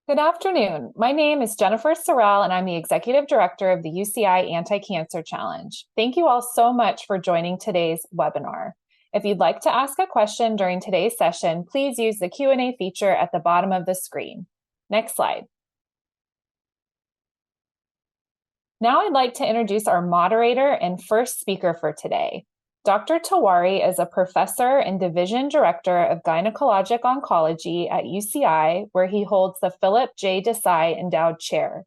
Good afternoon. My name is Jennifer Sorrell, and I'm the Executive Director of the UCI Anti-Cancer Challenge. Thank you all so much for joining today's webinar. If you'd like to ask a question during today's session, please use the Q&A feature at the bottom of the screen. Next slide. Now I'd like to introduce our moderator and first speaker for today. Dr. Tewari is a professor and division director of gynecologic oncology at UCI, where he holds the Philip J. Desai Endowed Chair.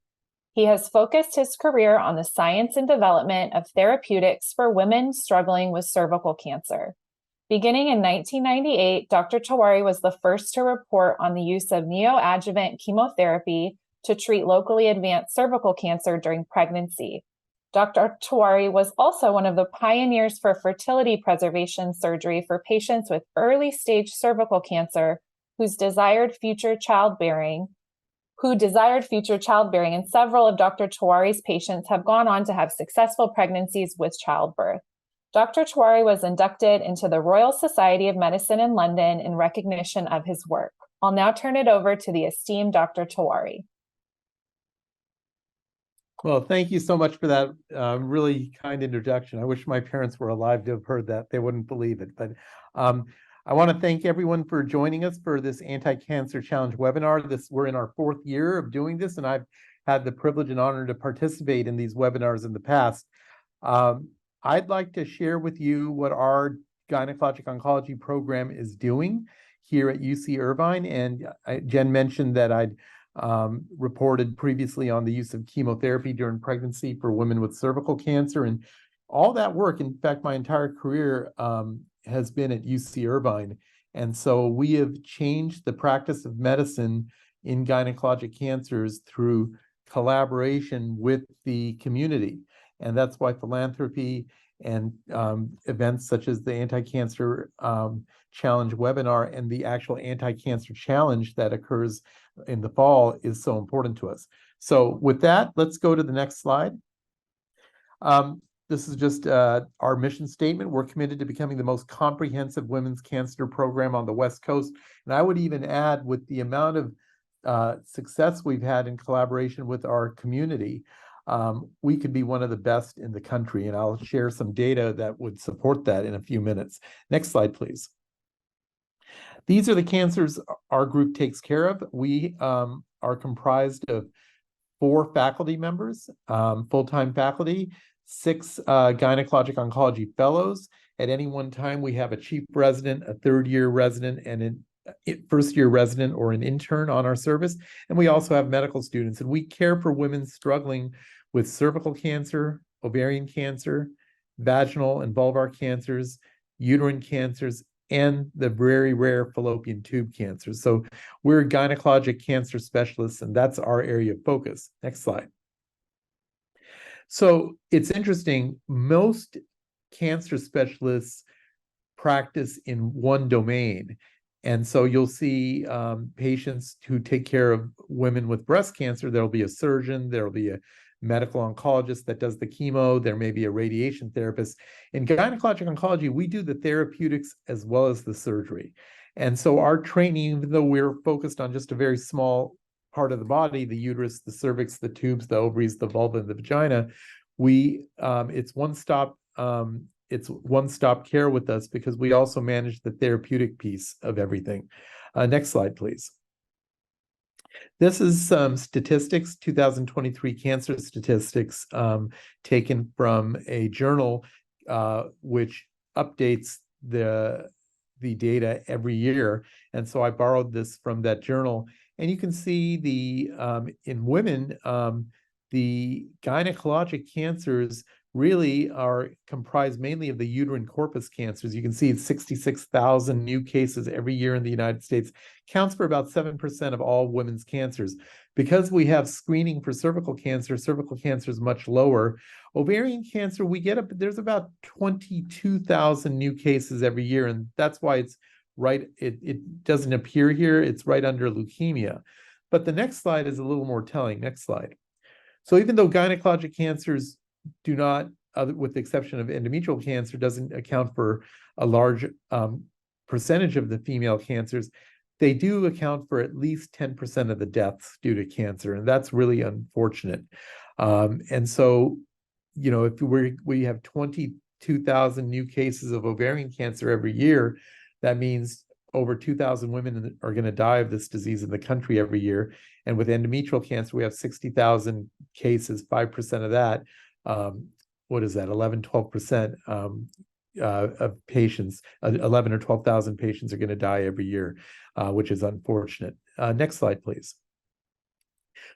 He has focused his career on the science and development of therapeutics for women struggling with cervical cancer. Beginning in 1998, Dr. Tewari was the first to report on the use of neoadjuvant chemotherapy to treat locally advanced cervical cancer during pregnancy. Dr. Tewari was also one of the pioneers for fertility preservation surgery for patients with early-stage cervical cancer who desired future childbearing, and several of Dr. Tewari's patients have gone on to have successful pregnancies with childbirth. Dr. Tewari was inducted into the Royal Society of Medicine in London in recognition of his work. I'll now turn it over to the esteemed Dr. Tewari. Well, thank you so much for that really kind introduction. I wish my parents were alive to have heard that. They wouldn't believe it. But I want to thank everyone for joining us for this Anti-Cancer Challenge webinar. We're in our 4th year of doing this, and I've had the privilege and honor to participate in these webinars in the past. I'd like to share with you what our gynecologic oncology program is doing here at UC Irvine. And Jen mentioned that I'd reported previously on the use of chemotherapy during pregnancy for women with cervical cancer. And all that work, in fact, my entire career has been at UC Irvine. And so we have changed the practice of medicine in gynecologic cancers through collaboration with the community. And that's why philanthropy and events such as the Anti-Cancer Challenge webinar and the actual Anti-Cancer Challenge that occurs in the fall is so important to us. So with that, let's go to the next slide. This is just our mission statement. We're committed to becoming the most comprehensive women's cancer program on the West Coast. And I would even add, with the amount of success we've had in collaboration with our community, we could be one of the best in the country. And I'll share some data that would support that in a few minutes. Next slide, please. These are the cancers our group takes care of. We are comprised of 4 faculty members, full-time faculty, 6 gynecologic oncology fellows. At any one time, we have a chief resident, a 3rd-year resident, and a first-year resident or an intern on our service. And we also have medical students. And we care for women struggling with cervical cancer, ovarian cancer, vaginal and vulvar cancers, uterine cancers, and the very rare fallopian tube cancers. So we're gynecologic cancer specialists, and that's our area of focus. Next slide. So it's interesting, most cancer specialists practice in one domain. And so you'll see patients who take care of women with breast cancer. There'll be a surgeon, there'll be a medical oncologist that does the chemo, there may be a radiation therapist. In gynecologic oncology, we do the therapeutics as well as the surgery. And so our training, even though we're focused on just a very small part of the body, the uterus, the cervix, the tubes, the ovaries, the vulva, and the vagina, it's one-stop care with us because we also manage the therapeutic piece of everything. Next slide, please. This is some statistics, 2023 cancer statistics taken from a journal which updates the data every year. And so I borrowed this from that journal. And you can see in women, the gynecologic cancers really are comprised mainly of the uterine corpus cancers. You can see it's 66,000 new cases every year in the United States, counts for about 7% of all women's cancers. Because we have screening for cervical cancer is much lower. Ovarian cancer, there's about 22,000 new cases every year, and that's why it's right, it doesn't appear here, it's right under leukemia. But the next slide is a little more telling. Next slide. So even though gynecologic cancers do not, with the exception of endometrial cancer, doesn't account for a large percentage of the female cancers, they do account for at least 10% of the deaths due to cancer, and that's really unfortunate. And so, if we have 22,000 new cases of ovarian cancer every year, that means over 2,000 women are going to die of this disease in the country every year. And with endometrial cancer, we have 60,000 cases, 5% of that. What is that? 11, 12% of patients, 11 or 12,000 patients are going to die every year, which is unfortunate. Next slide, please.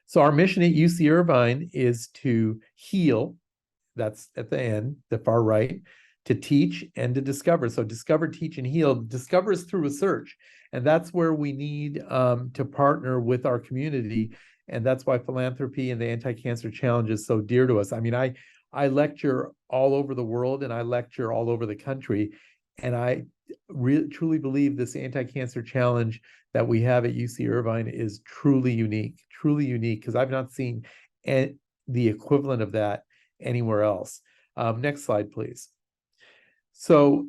So our mission at UC Irvine is to heal. That's at the end, the far right, to teach and to discover. So discover, teach, and heal. Discover is through research. And that's where we need to partner with our community. And that's why philanthropy and the Anti-Cancer Challenge is so dear to us. I mean, I lecture all over the world and I lecture all over the country. And I truly believe this Anti-Cancer Challenge that we have at UC Irvine is truly unique, because I've not seen the equivalent of that anywhere else. Next slide, please. So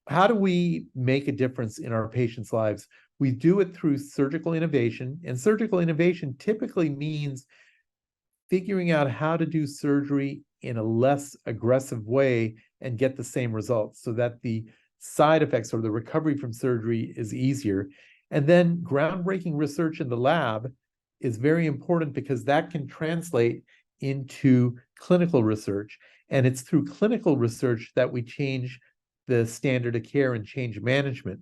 how do we make a difference in our patients' lives? We do it through surgical innovation, and surgical innovation typically means figuring out how to do surgery in a less aggressive way and get the same results so that the side effects or the recovery from surgery is easier. And then groundbreaking research in the lab is very important because that can translate into clinical research. And it's through clinical research that we change the standard of care and change management.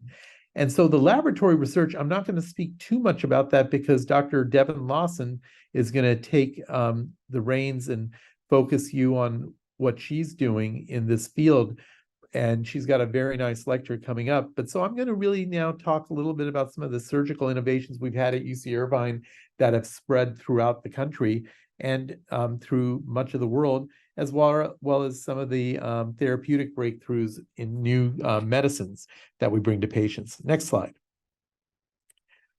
And so the laboratory research, I'm not going to speak too much about that because Dr. Devin Lawson is going to take the reins and focus you on what she's doing in this field. And she's got a very nice lecture coming up. But so I'm going to really now talk a little bit about some of the surgical innovations we've had at UC Irvine that have spread throughout the country and through much of the world, as well as some of the therapeutic breakthroughs in new medicines that we bring to patients. Next slide.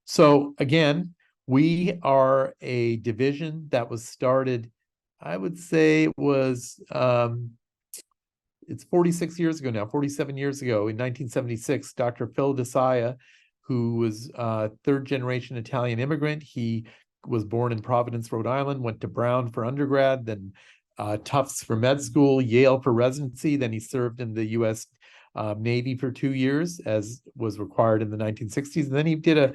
So again, we are a division that was started, I would say it was, it's 46 years ago now, 47 years ago in 1976, Dr. Phil Desaya, who was a third-generation Italian immigrant. He was born in Providence, Rhode Island, went to Brown for undergrad, then Tufts for med school, Yale for residency. Then he served in the U.S. Navy for 2 years, as was required in the 1960s. And then he did a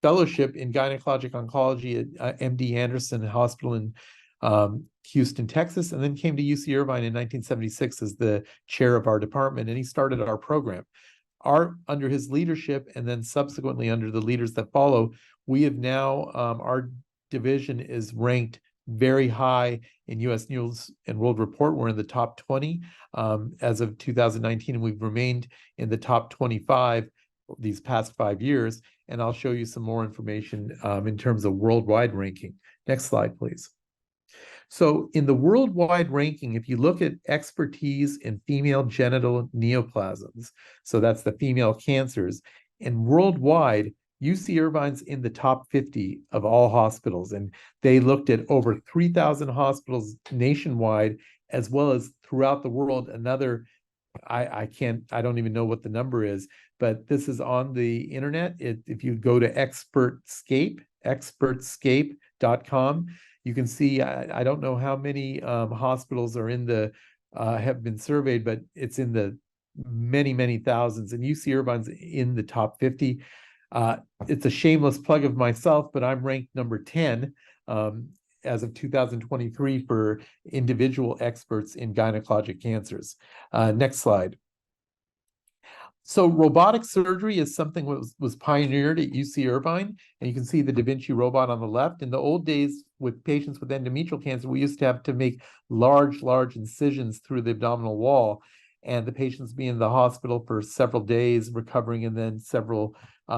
fellowship in gynecologic oncology at MD Anderson Hospital in Houston, Texas, and then came to UC Irvine in 1976 as the chair of our department, and he started our program. Under his leadership, and then subsequently under the leaders that follow, we have now, our division is ranked very high in U.S. News and World Report. We're in the top 20 as of 2019, and we've remained in the top 25 these past 5 years. And I'll show you some more information in terms of worldwide ranking. Next slide, please. So in the worldwide ranking, if you look at expertise in female genital neoplasms, so that's the female cancers, and worldwide, UC Irvine's in the top 50 of all hospitals. And they looked at over 3,000 hospitals nationwide, as well as throughout the world. Another, I don't even know what the number is, but this is on the internet. If you go to expertscape.com, you can see, I don't know how many hospitals are in the, have been surveyed, but it's in the many, many thousands. And UC Irvine's in the top 50. It's a shameless plug of myself, but I'm ranked number 10 as of 2023 for individual experts in gynecologic cancers. Next slide. So robotic surgery is something that was pioneered at UC Irvine, and you can see the Da Vinci robot on the left. In the old days, with patients with endometrial cancer, we used to have to make large incisions through the abdominal wall, and the patients be in the hospital for several days recovering and then several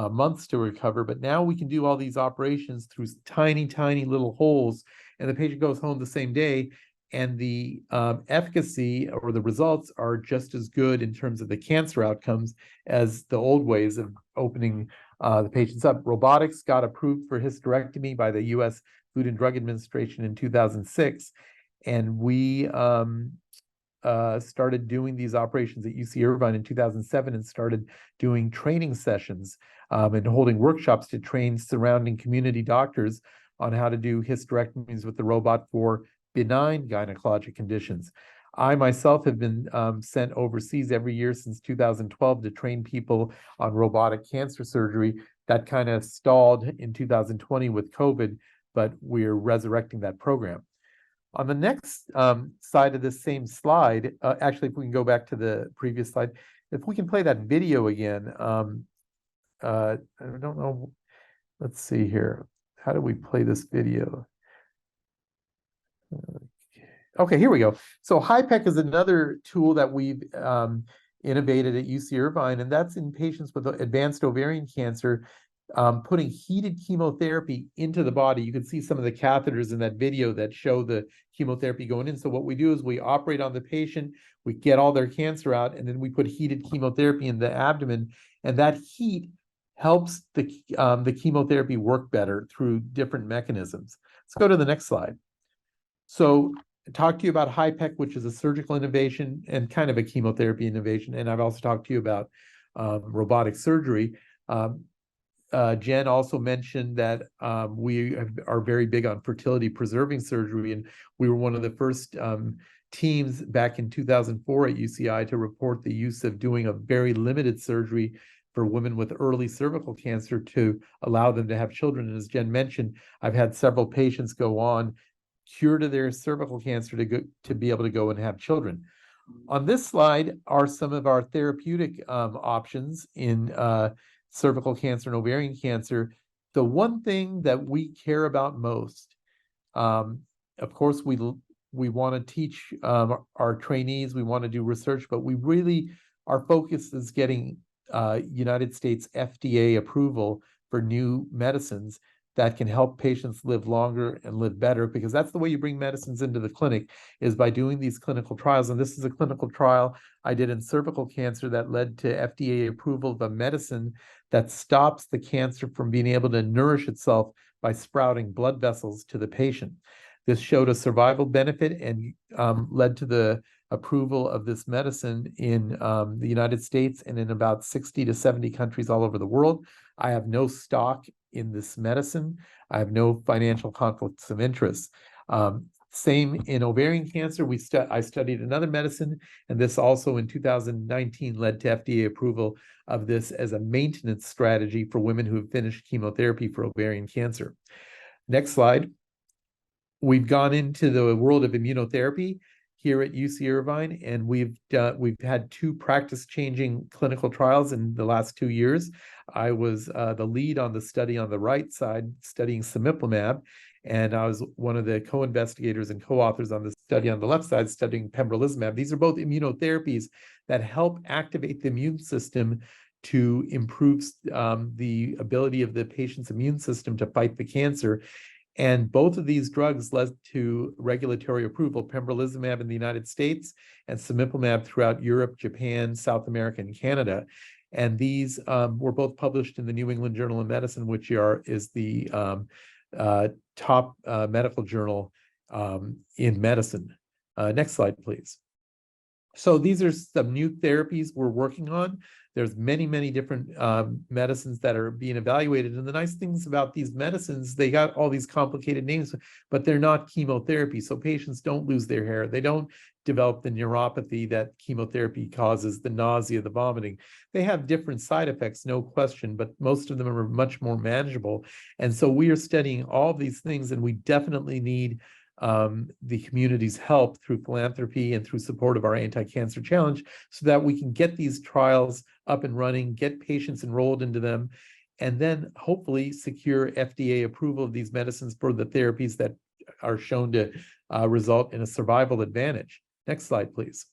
months to recover. But now we can do all these operations through tiny little holes, and the patient goes home the same day. And the efficacy or the results are just as good in terms of the cancer outcomes as the old ways of opening the patients up. Robotics got approved for hysterectomy by the U.S. Food and Drug Administration in 2006. And we started doing these operations at UC Irvine in 2007 and started doing training sessions and holding workshops to train surrounding community doctors on how to do hysterectomies with the robot for benign gynecologic conditions. I myself have been sent overseas every year since 2012 to train people on robotic cancer surgery. That kind of stalled in 2020 with COVID, but we're resurrecting that program. On the next side of this same slide, actually, if we can go back to the previous slide, if we can play that video again, I don't know, let's see here. How do we play this video? Okay, here we go. So HIPEC is another tool that we've innovated at UC Irvine, and that's in patients with advanced ovarian cancer, putting heated chemotherapy into the body. You can see some of the catheters in that video that show the chemotherapy going in. So what we do is we operate on the patient, we get all their cancer out, and then we put heated chemotherapy in the abdomen, and that heat helps the chemotherapy work better through different mechanisms. Let's go to the next slide. So talk to you about HIPEC, which is a surgical innovation and kind of a chemotherapy innovation. And I've also talked to you about robotic surgery. Jen also mentioned that we are very big on fertility preserving surgery, and we were one of the first teams back in 2004 at UCI to report the use of doing a very limited surgery for women with early cervical cancer to allow them to have children. And as Jen mentioned, I've had several patients go on cured of their cervical cancer to be able to go and have children. On this slide are some of our therapeutic options in cervical cancer and ovarian cancer. The one thing that we care about most, of course, we want to teach our trainees, we want to do research, but our focus is getting United States FDA approval for new medicines that can help patients live longer and live better, because that's the way you bring medicines into the clinic, is by doing these clinical trials. And this is a clinical trial I did in cervical cancer that led to FDA approval of a medicine that stops the cancer from being able to nourish itself by sprouting blood vessels to the patient. This showed a survival benefit and led to the approval of this medicine in the United States and in about 60 to 70 countries all over the world. I have no stock in this medicine. I have no financial conflicts of interest. Same in ovarian cancer. I studied another medicine, and this also in 2019 led to FDA approval of this as a maintenance strategy for women who have finished chemotherapy for ovarian cancer. Next slide. We've gone into the world of immunotherapy here at UC Irvine, and we've had 2 practice-changing clinical trials in the last 2 years. I was the lead on the study on the right side, studying cemiplimab, and I was one of the co-investigators and co-authors on the study on the left side, studying pembrolizumab. These are both immunotherapies that help activate the immune system to improve the ability of the patient's immune system to fight the cancer. And both of these drugs led to regulatory approval, pembrolizumab in the United States and cemiplimab throughout Europe, Japan, South America, and Canada. And these were both published in the New England Journal of Medicine, which is the top medical journal in medicine. Next slide, please. So these are some new therapies we're working on. There's many, many different medicines that are being evaluated. And the nice things about these medicines, they got all these complicated names, but they're not chemotherapy. So patients don't lose their hair. They don't develop the neuropathy that chemotherapy causes, the nausea, the vomiting. They have different side effects, no question, but most of them are much more manageable. And so we are studying all these things, and we definitely need the community's help through philanthropy and through support of our anti-cancer challenge, so that we can get these trials up and running, get patients enrolled into them, and then hopefully secure FDA approval of these medicines for the therapies that are shown to result in a survival advantage. Next slide, please.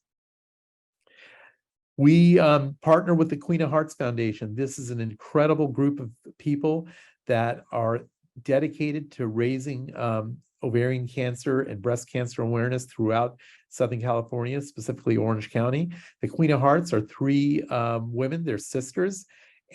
We partner with the Queen of Hearts Foundation. This is an incredible group of people that are dedicated to raising ovarian cancer and breast cancer awareness throughout Southern California, specifically Orange County. The Queen of Hearts are 3 women, they're sisters,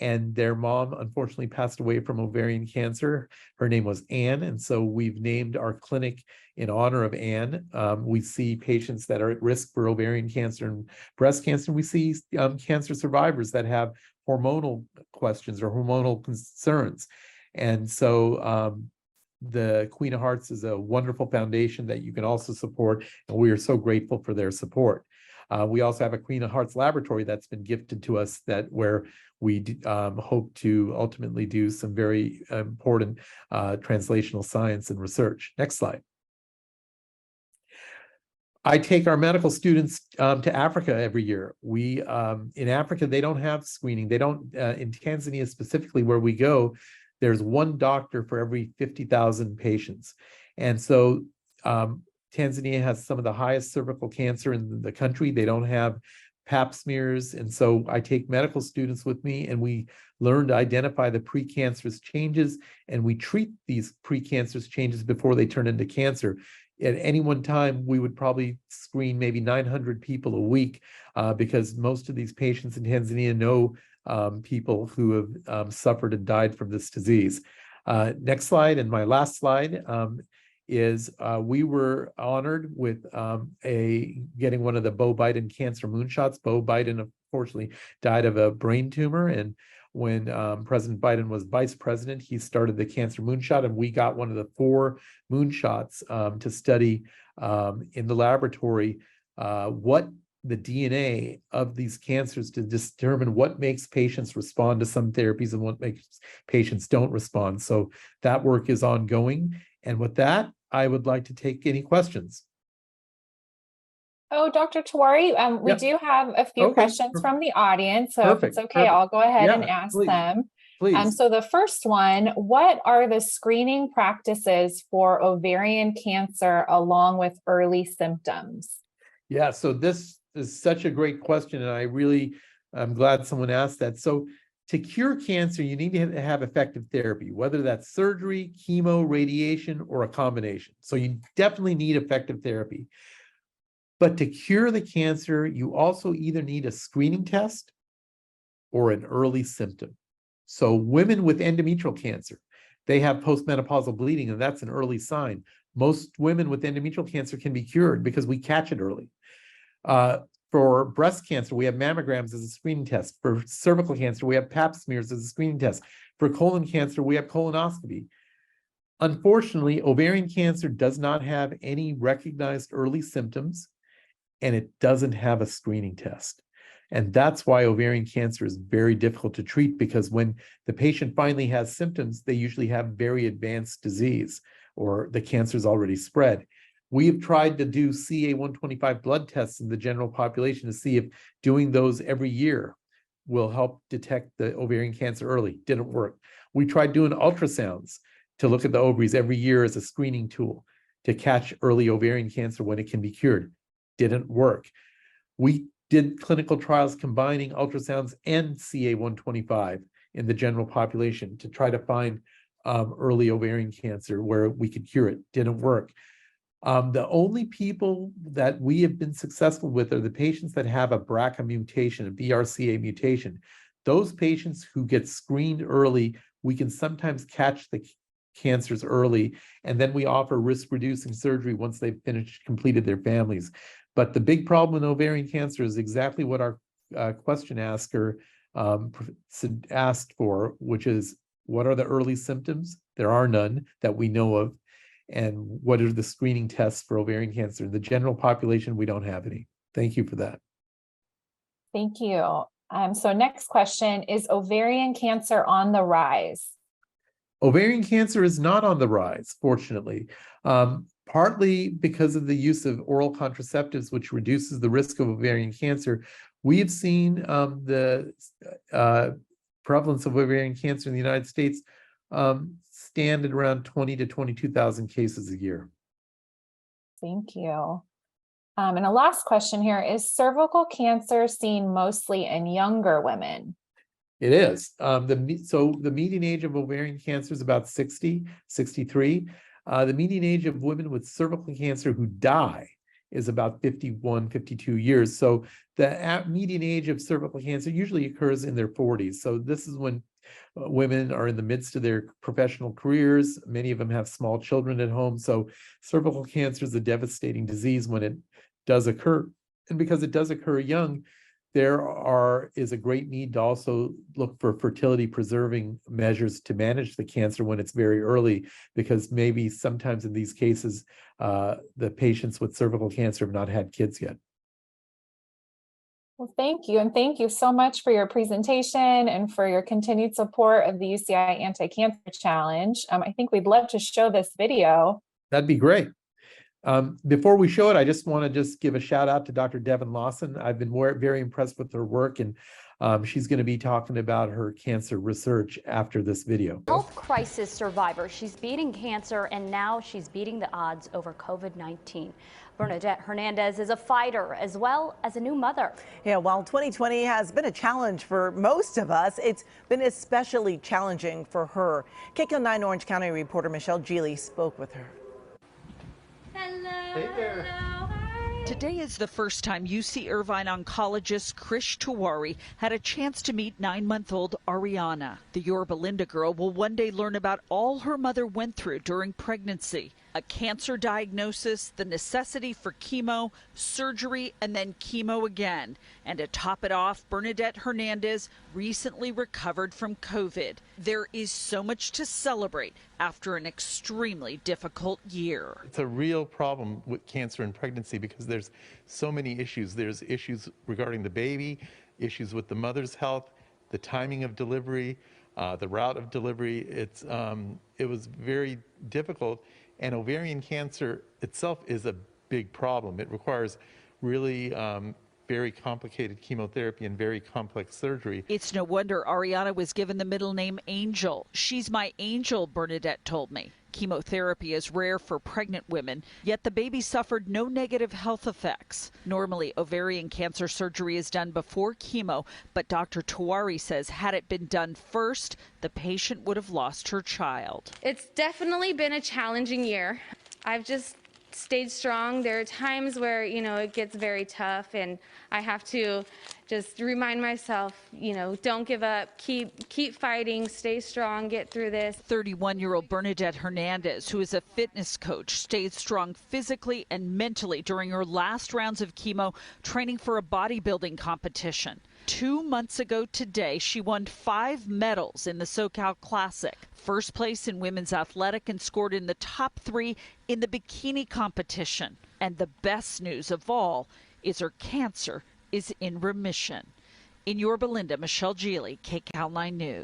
and their mom unfortunately passed away from ovarian cancer. Her name was Anne, and so we've named our clinic in honor of Anne. We see patients that are at risk for ovarian cancer and breast cancer. We see cancer survivors that have hormonal questions or hormonal concerns. And so the Queen of Hearts is a wonderful foundation that you can also support, and we are so grateful for their support. We also have a Queen of Hearts laboratory that's been gifted to us where we hope to ultimately do some very important translational science and research. Next slide. I take our medical students to Africa every year. In Africa, they don't have screening. They don't, in Tanzania specifically, where we go, there's one doctor for every 50,000 patients. And so Tanzania has some of the highest cervical cancer in the country. They don't have pap smears. And so I take medical students with me, and we learn to identify the precancerous changes, and we treat these precancerous changes before they turn into cancer. At any one time, we would probably screen maybe 900 people a week because most of these patients in Tanzania know people who have suffered and died from this disease. Next slide, and my last slide is we were honored with getting one of the Beau Biden cancer moonshots. Beau Biden, unfortunately, died of a brain tumor, and when President Biden was vice president, he started the cancer moonshot, and we got one of the 4 moonshots to study in the laboratory what the DNA of these cancers to determine what makes patients respond to some therapies and what makes patients don't respond. So that work is ongoing. And with that, I would like to take any questions. Oh, Dr. Tewari, we do have a few questions from the audience. So if it's okay, I'll go ahead and ask them. Please. So the first one, what are the screening practices for ovarian cancer along with early symptoms? Yeah, so this is such a great question, and I'm glad someone asked that. So to cure cancer, you need to have effective therapy, whether that's surgery, chemo, radiation, or a combination. So you definitely need effective therapy. But to cure the cancer, you also either need a screening test or an early symptom. So women with endometrial cancer, they have postmenopausal bleeding, and that's an early sign. Most women with endometrial cancer can be cured because we catch it early. For breast cancer, we have mammograms as a screening test. For cervical cancer, we have pap smears as a screening test. For colon cancer, we have colonoscopy. Unfortunately, ovarian cancer does not have any recognized early symptoms, and it doesn't have a screening test. And that's why ovarian cancer is very difficult to treat, because when the patient finally has symptoms, they usually have very advanced disease or the cancer is already spread. We have tried to do CA-125 blood tests in the general population to see if doing those every year will help detect the ovarian cancer early. Didn't work. We tried doing ultrasounds to look at the ovaries every year as a screening tool to catch early ovarian cancer when it can be cured. Didn't work. We did clinical trials combining ultrasounds and CA-125 in the general population to try to find early ovarian cancer where we could cure it. Didn't work. The only people that we have been successful with are the patients that have a BRCA mutation, a BRCA mutation. Those patients who get screened early, we can sometimes catch the cancers early, and then we offer risk-reducing surgery once they've completed their families. But the big problem with ovarian cancer is exactly what our question asker asked for, which is, what are the early symptoms? There are none that we know of. And what are the screening tests for ovarian cancer? In the general population, we don't have any. Thank you for that. Thank you. So next question, is ovarian cancer on the rise? Ovarian cancer is not on the rise, fortunately, partly because of the use of oral contraceptives, which reduces the risk of ovarian cancer. We have seen the prevalence of ovarian cancer in the United States stand at around 20 to 22,000 cases a year. Thank you. And a last question here, is cervical cancer seen mostly in younger women? It is. So the median age of ovarian cancer is about 60, 63. The median age of women with cervical cancer who die is about 51, 52 years. So the median age of cervical cancer usually occurs in their 40s. So this is when women are in the midst of their professional careers. Many of them have small children at home. So cervical cancer is a devastating disease when it does occur. And because it does occur young, there is a great need to also look for fertility preserving measures to manage the cancer when it's very early, because maybe sometimes in these cases, the patients with cervical cancer have not had kids yet. Well, thank you. And thank you so much for your presentation and for your continued support of the UCI Anti-Cancer Challenge. I think we'd love to show this video. That'd be great. Before we show it, I just want to give a shout out to Dr. Devin Lawson. I've been very impressed with her work, and she's going to be talking about her cancer research after this video. Health crisis survivor. She's beating cancer, and now she's beating the odds over COVID-19. Bernadette Hernandez is a fighter as well as a new mother. Yeah, while 2020 has been a challenge for most of us, it's been especially challenging for her. KCAL 9 Orange County reporter Michelle Geely spoke with her. Hello. Hey there. Hello, hi. Today is the first time UC Irvine oncologist Krishnansu Tewari had a chance to meet 9-month-old Ariana. The Yorba Linda girl will one day learn about all her mother went through during pregnancy. A cancer diagnosis, the necessity for chemo, surgery, and then chemo again. And to top it off, Bernadette Hernandez recently recovered from COVID. There is so much to celebrate after an extremely difficult year. It's a real problem with cancer and pregnancy because there's so many issues. There's issues regarding the baby, issues with the mother's health, the timing of delivery, the route of delivery. It was very difficult. And ovarian cancer itself is a big problem. It requires really very complicated chemotherapy and very complex surgery. It's no wonder Ariana was given the middle name Angel. She's my angel, Bernadette told me. Chemotherapy is rare for pregnant women, yet the baby suffered no negative health effects. Normally, ovarian cancer surgery is done before chemo, but Dr. Tewari says had it been done first, the patient would have lost her child. It's definitely been a challenging year. I've just stayed strong. There are times where, it gets very tough, and I have to just remind myself, don't give up, keep fighting, stay strong, get through this. 31-year-old Bernadette Hernandez, who is a fitness coach, stayed strong physically and mentally during her last rounds of chemo, training for a bodybuilding competition. 2 months ago today, she won 5 medals in the SoCal Classic. First place in women's athletic and scored in the top 3 in the bikini competition. And the best news of all is her cancer is in remission. In Yorba Linda, Michelle Geely, KCAL 9 News.